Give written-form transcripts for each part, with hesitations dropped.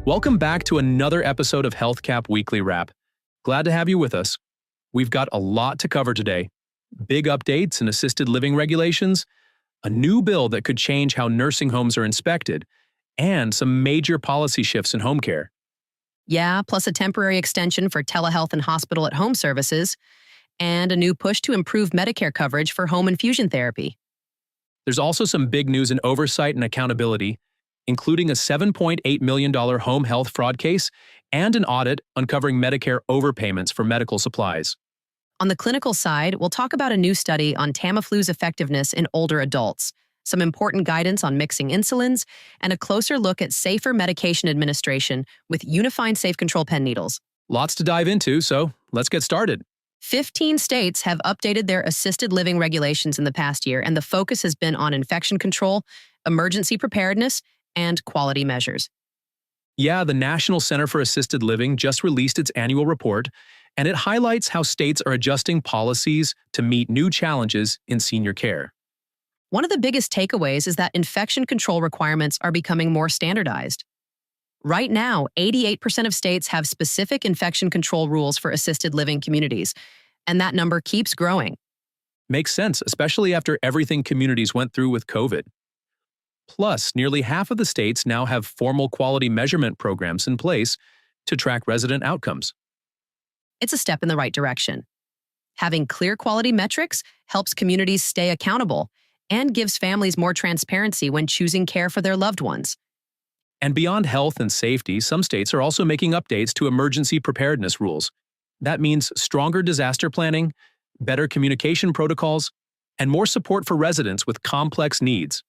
Welcome back to another episode of HealthCap Weekly Wrap. Glad to have you with us. We've got a lot to cover today. Big updates in assisted living regulations, a new bill that could change how nursing homes are inspected, and some major policy shifts in home care. Yeah, plus a temporary extension for telehealth and hospital-at-home services, and a new push to improve Medicare coverage for home infusion therapy. There's also some big news in oversight and accountability, including a $7.8 million home health fraud case and an audit uncovering Medicare overpayments for medical supplies. On the clinical side, we'll talk about a new study on Tamiflu's effectiveness in older adults, some important guidance on mixing insulins, and a closer look at safer medication administration with Unified Safe Control pen needles. Lots to dive into, so let's get started. 15 states have updated their assisted living regulations in the past year, and the focus has been on infection control, emergency preparedness, and quality measures. Yeah, the National Center for Assisted Living just released its annual report, and it highlights how states are adjusting policies to meet new challenges in senior care. One of the biggest takeaways is that infection control requirements are becoming more standardized. Right now, 88% of states have specific infection control rules for assisted living communities, and that number keeps growing. Makes sense, especially after everything communities went through with COVID. Plus, nearly half of the states now have formal quality measurement programs in place to track resident outcomes. It's a step in the right direction. Having clear quality metrics helps communities stay accountable and gives families more transparency when choosing care for their loved ones. And beyond health and safety, some states are also making updates to emergency preparedness rules. That means stronger disaster planning, better communication protocols, and more support for residents with complex needs.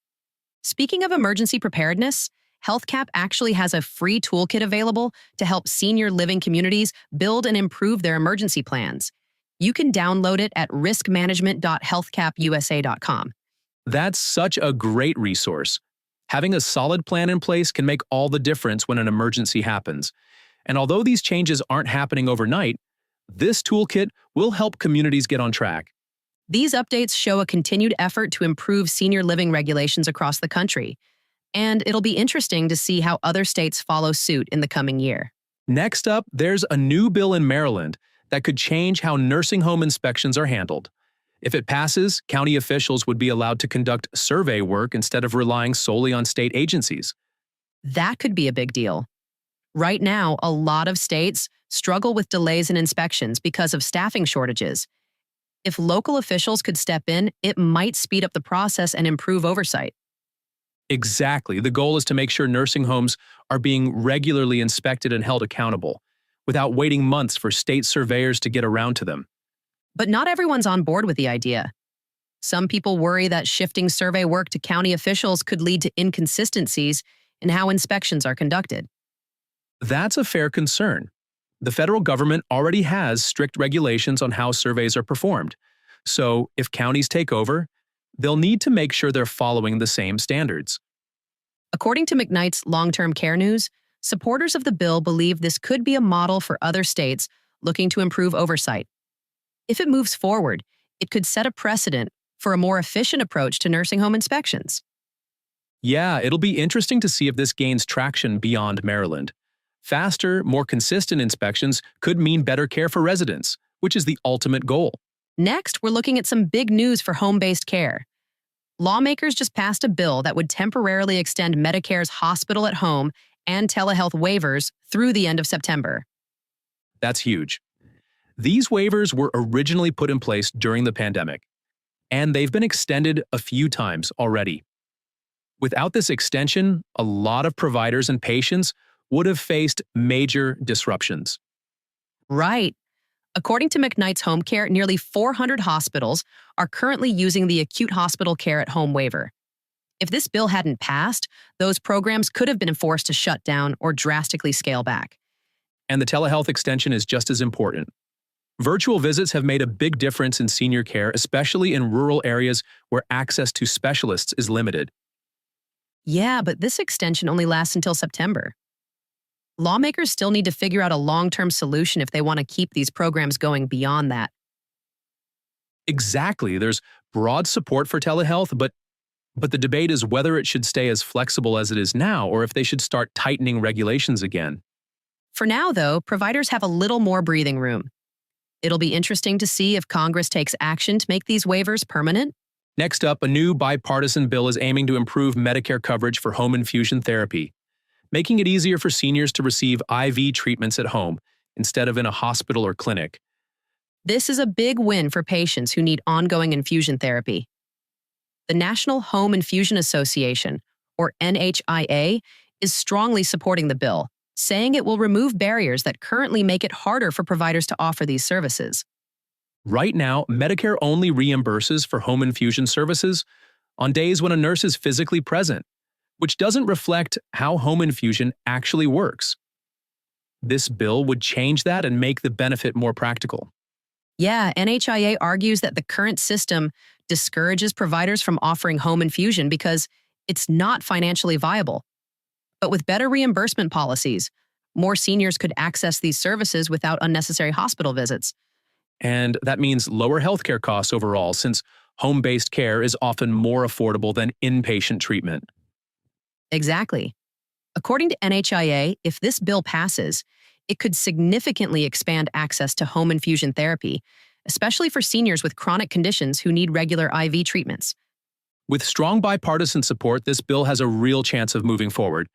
Speaking of emergency preparedness, HealthCap actually has a free toolkit available to help senior living communities build and improve their emergency plans. You can download it at riskmanagement.healthcapusa.com. That's such a great resource. Having a solid plan in place can make all the difference when an emergency happens. And although these changes aren't happening overnight, this toolkit will help communities get on track. These updates show a continued effort to improve senior living regulations across the country, and it'll be interesting to see how other states follow suit in the coming year. Next up, there's a new bill in Maryland that could change how nursing home inspections are handled. If it passes, county officials would be allowed to conduct survey work instead of relying solely on state agencies. That could be a big deal. Right now, a lot of states struggle with delays in inspections because of staffing shortages. If local officials could step in, it might speed up the process and improve oversight. Exactly. The goal is to make sure nursing homes are being regularly inspected and held accountable, without waiting months for state surveyors to get around to them. But not everyone's on board with the idea. Some people worry that shifting survey work to county officials could lead to inconsistencies in how inspections are conducted. That's a fair concern. The federal government already has strict regulations on how surveys are performed. So, if counties take over, they'll need to make sure they're following the same standards. According to McKnight's Long-Term Care News, supporters of the bill believe this could be a model for other states looking to improve oversight. If it moves forward, it could set a precedent for a more efficient approach to nursing home inspections. Yeah, it'll be interesting to see if this gains traction beyond Maryland. Faster, more consistent inspections could mean better care for residents, which is the ultimate goal. Next, we're looking at some big news for home-based care. Lawmakers just passed a bill that would temporarily extend Medicare's hospital-at-home and telehealth waivers through the end of September. That's huge. These waivers were originally put in place during the pandemic, and they've been extended a few times already. Without this extension, a lot of providers and patients would have faced major disruptions. Right. According to McKnight's Home Care, nearly 400 hospitals are currently using the acute hospital care at home waiver. If this bill hadn't passed, those programs could have been forced to shut down or drastically scale back. And the telehealth extension is just as important. Virtual visits have made a big difference in senior care, especially in rural areas where access to specialists is limited. Yeah, but this extension only lasts until September. Lawmakers still need to figure out a long-term solution if they want to keep these programs going beyond that. Exactly. There's broad support for telehealth, but But the debate is whether it should stay as flexible as it is now or if they should start tightening regulations again. For now, though, providers have a little more breathing room. It'll be interesting to see if Congress takes action to make these waivers permanent. Next up, a new bipartisan bill is aiming to improve Medicare coverage for home infusion therapy, making it easier for seniors to receive IV treatments at home instead of in a hospital or clinic. This is a big win for patients who need ongoing infusion therapy. The National Home Infusion Association, or NHIA, is strongly supporting the bill, saying it will remove barriers that currently make it harder for providers to offer these services. Right now, Medicare only reimburses for home infusion services on days when a nurse is physically present, which doesn't reflect how home infusion actually works. This bill would change that and make the benefit more practical. Yeah, NHIA argues that the current system discourages providers from offering home infusion because it's not financially viable. But with better reimbursement policies, more seniors could access these services without unnecessary hospital visits. And that means lower healthcare costs overall, since home-based care is often more affordable than inpatient treatment. Exactly. According to NHIA, if this bill passes, it could significantly expand access to home infusion therapy, especially for seniors with chronic conditions who need regular IV treatments. With strong bipartisan support, this bill has a real chance of moving forward.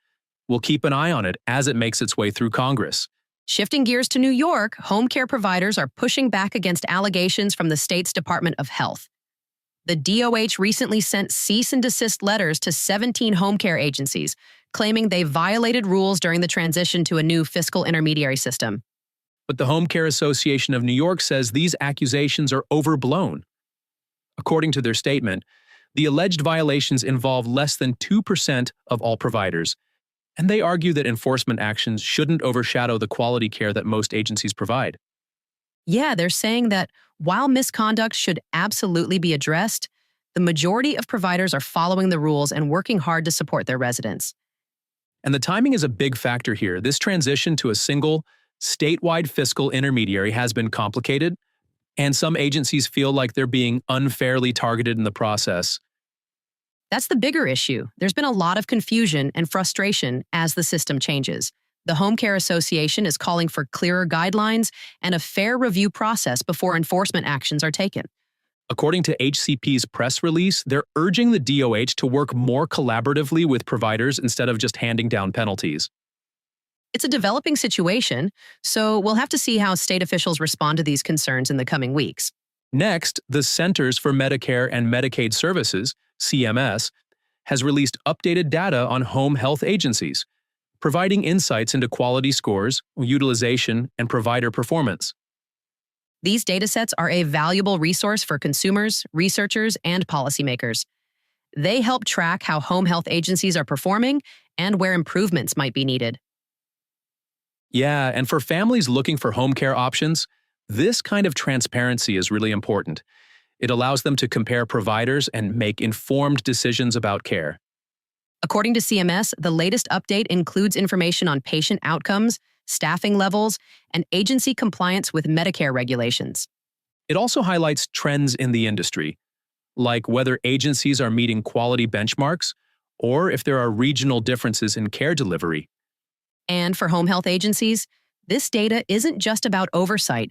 We'll keep an eye on it as it makes its way through Congress. Shifting gears to New York, home care providers are pushing back against allegations from the state's Department of Health. The DOH recently sent cease and desist letters to 17 home care agencies, claiming they violated rules during the transition to a new fiscal intermediary system. But the Home Care Association of New York says these accusations are overblown. According to their statement, the alleged violations involve less than 2% of all providers, and they argue that enforcement actions shouldn't overshadow the quality care that most agencies provide. Yeah, they're saying that while misconduct should absolutely be addressed, the majority of providers are following the rules and working hard to support their residents. And the timing is a big factor here. This transition to a single, statewide fiscal intermediary has been complicated, and some agencies feel like they're being unfairly targeted in the process. That's the bigger issue. There's been a lot of confusion and frustration as the system changes. The Home Care Association is calling for clearer guidelines and a fair review process before enforcement actions are taken. According to HCP's press release, they're urging the DOH to work more collaboratively with providers instead of just handing down penalties. It's a developing situation, so we'll have to see how state officials respond to these concerns in the coming weeks. Next, the Centers for Medicare and Medicaid Services, CMS, has released updated data on home health agencies, providing insights into quality scores, utilization, and provider performance. These datasets are a valuable resource for consumers, researchers, and policymakers. They help track how home health agencies are performing and where improvements might be needed. Yeah, and for families looking for home care options, this kind of transparency is really important. It allows them to compare providers and make informed decisions about care. According to CMS, the latest update includes information on patient outcomes, staffing levels, and agency compliance with Medicare regulations. It also highlights trends in the industry, like whether agencies are meeting quality benchmarks or if there are regional differences in care delivery. And for home health agencies, this data isn't just about oversight.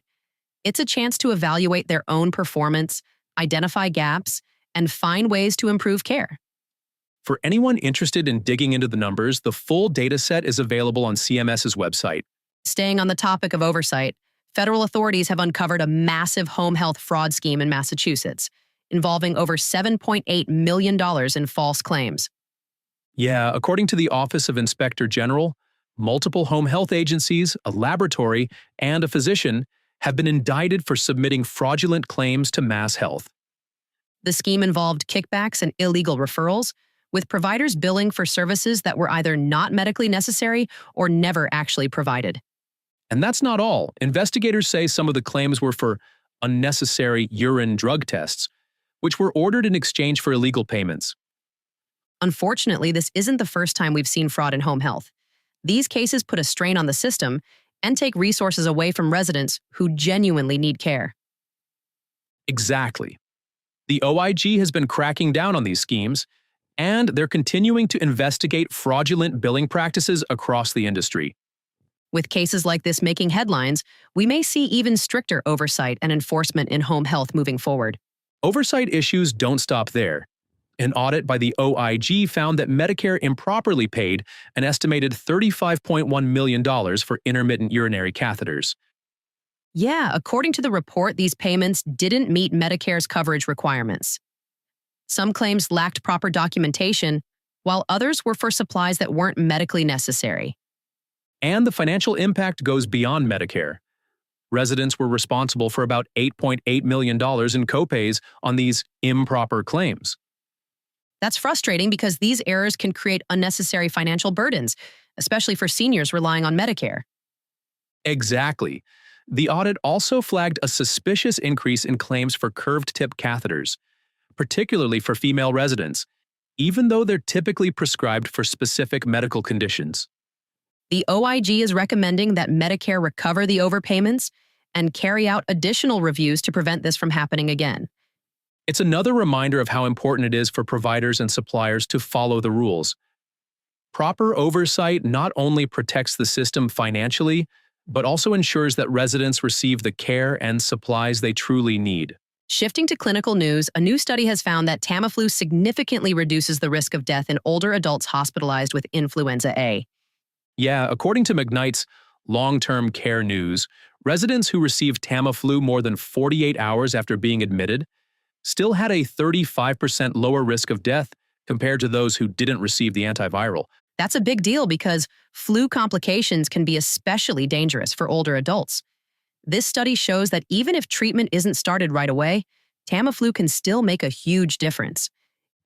It's a chance to evaluate their own performance, identify gaps, and find ways to improve care. For anyone interested in digging into the numbers, the full dataset is available on CMS's website. Staying on the topic of oversight, federal authorities have uncovered a massive home health fraud scheme in Massachusetts, involving over $7.8 million in false claims. Yeah, according to the Office of Inspector General, multiple home health agencies, a laboratory, and a physician have been indicted for submitting fraudulent claims to Mass Health. The scheme involved kickbacks and illegal referrals, with providers billing for services that were either not medically necessary or never actually provided. And that's not all. Investigators say some of the claims were for unnecessary urine drug tests, which were ordered in exchange for illegal payments. Unfortunately, this isn't the first time we've seen fraud in home health. These cases put a strain on the system and take resources away from residents who genuinely need care. Exactly. The OIG has been cracking down on these schemes, And they're continuing to investigate fraudulent billing practices across the industry. With cases like this making headlines, we may see even stricter oversight and enforcement in home health moving forward. Oversight issues don't stop there. An audit by the OIG found that Medicare improperly paid an estimated $35.1 million for intermittent urinary catheters. Yeah, according to the report, these payments didn't meet Medicare's coverage requirements. Some claims lacked proper documentation, while others were for supplies that weren't medically necessary. And the financial impact goes beyond Medicare. Residents were responsible for about $8.8 million in copays on these improper claims. That's frustrating because these errors can create unnecessary financial burdens, especially for seniors relying on Medicare. Exactly. The audit also flagged a suspicious increase in claims for curved tip catheters, particularly for female residents, even though they're typically prescribed for specific medical conditions. The OIG is recommending that Medicare recover the overpayments and carry out additional reviews to prevent this from happening again. It's another reminder of how important it is for providers and suppliers to follow the rules. Proper oversight not only protects the system financially, but also ensures that residents receive the care and supplies they truly need. Shifting to clinical news, a new study has found that Tamiflu significantly reduces the risk of death in older adults hospitalized with influenza A. Yeah, according to McKnight's long-term care news, residents who received Tamiflu more than 48 hours after being admitted still had a 35% lower risk of death compared to those who didn't receive the antiviral. That's a big deal because flu complications can be especially dangerous for older adults. This study shows that even if treatment isn't started right away, Tamiflu can still make a huge difference.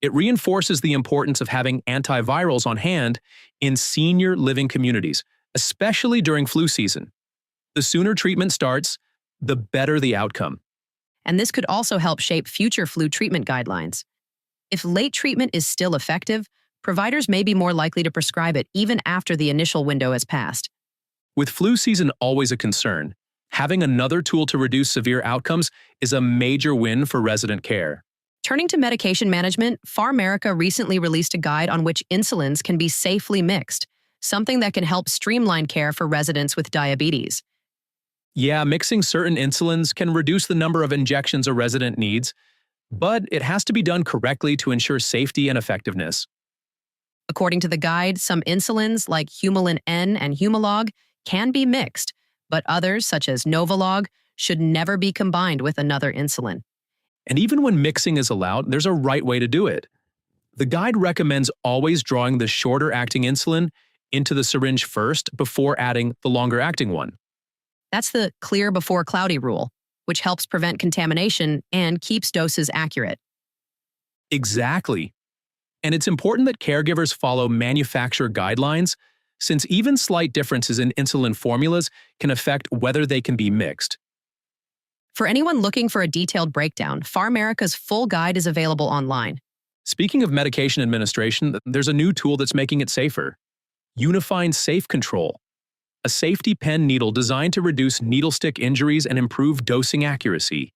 It reinforces the importance of having antivirals on hand in senior living communities, especially during flu season. The sooner treatment starts, the better the outcome. And this could also help shape future flu treatment guidelines. If late treatment is still effective, providers may be more likely to prescribe it even after the initial window has passed. With flu season always a concern, having another tool to reduce severe outcomes is a major win for resident care. Turning to medication management, PharMerica recently released a guide on which insulins can be safely mixed, something that can help streamline care for residents with diabetes. Yeah, mixing certain insulins can reduce the number of injections a resident needs, but it has to be done correctly to ensure safety and effectiveness. According to the guide, some insulins like Humulin N and Humalog can be mixed, but others, such as Novolog, should never be combined with another insulin. And even when mixing is allowed, there's a right way to do it. The guide recommends always drawing the shorter-acting insulin into the syringe first before adding the longer-acting one. That's the clear before cloudy rule, which helps prevent contamination and keeps doses accurate. Exactly. And it's important that caregivers follow manufacturer guidelines, since even slight differences in insulin formulas can affect whether they can be mixed. For anyone looking for a detailed breakdown, PharMerica's full guide is available online. Speaking of medication administration, there's a new tool that's making it safer. Unifying Safe Control, a safety pen needle designed to reduce needle stick injuries and improve dosing accuracy.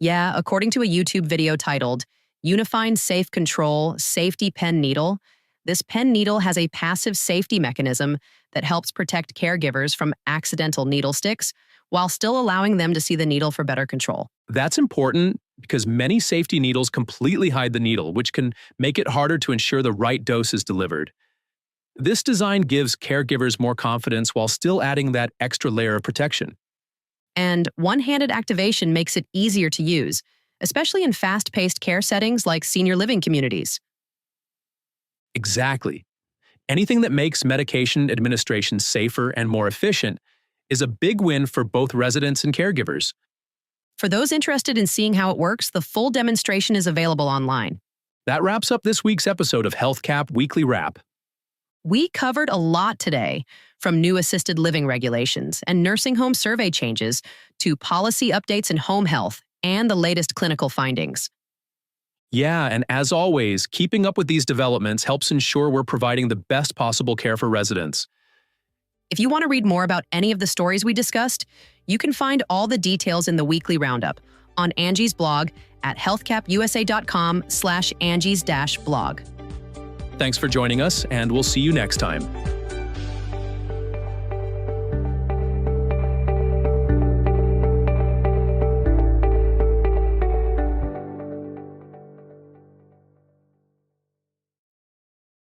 Yeah, according to a YouTube video titled, Unifying Safe Control Safety Pen Needle, this pen needle has a passive safety mechanism that helps protect caregivers from accidental needle sticks while still allowing them to see the needle for better control. That's important because many safety needles completely hide the needle, which can make it harder to ensure the right dose is delivered. This design gives caregivers more confidence while still adding that extra layer of protection. And one-handed activation makes it easier to use, especially in fast-paced care settings like senior living communities. Exactly. Anything that makes medication administration safer and more efficient is a big win for both residents and caregivers. For those interested in seeing how it works, the full demonstration is available online. That wraps up this week's episode of HealthCap Weekly Wrap. We covered a lot today, from new assisted living regulations and nursing home survey changes to policy updates in home health and the latest clinical findings. Yeah, and as always, keeping up with these developments helps ensure we're providing the best possible care for residents. If you want to read more about any of the stories we discussed, you can find all the details in the weekly roundup on Angie's blog at healthcapusa.com/Angie's-blog. Thanks for joining us, and we'll see you next time.